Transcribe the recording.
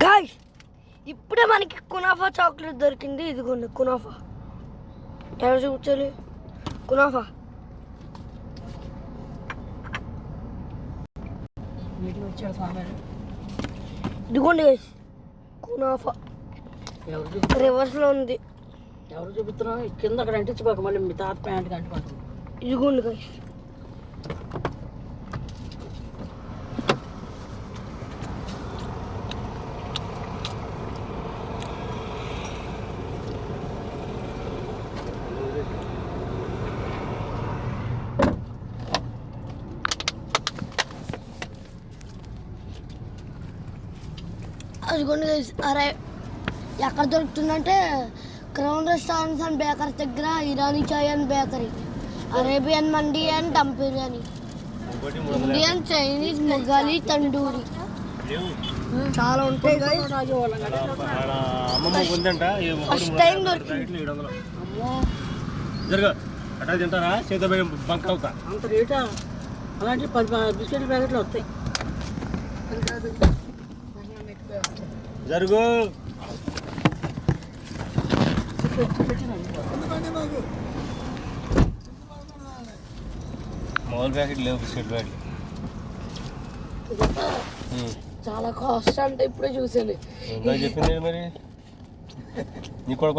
Guys ఇప్పుడే మనకి kunafa chocolate దొరికింది. ఇదిగోండి కునాఫా. ఎవరు చూపించాలి కునాఫా? ఇదిగోండి గాయ్స్ కునాఫా రివర్స్లో ఉంది. ఎవరు చూపిస్తున్నా కింద అక్కడ అంటించుకోక మళ్ళీ మీ తాత ప్యాంట్కి అంటుకుంటుంది. ఇదిగోండి గాయ్స్ అదిగోండి గైస్. అరే ఎక్కడ దొరుకుతుందంటే క్రౌన్ రెస్టారెంట్స్ అండ్ బేకరీ దగ్గర Irani chai and bakery, Arabian mandi and dum biryani, Indian, Chinese, Mughlai, tandoori చాలా ఉంటాయి గైస్. ఫస్ట్ టైం దొరికింది. అంత రేటా? అలాంటి 10 బిస్కెట్ ప్యాకెట్లు వస్తాయి. జరుగు మామూలు ప్యాకెట్ లేవు, బిస్కెట్ ప్యాకెట్ చాలా కాస్ట్ అంటే ఇప్పుడే చూసాను. చెప్పింది మరి నీకు కూడా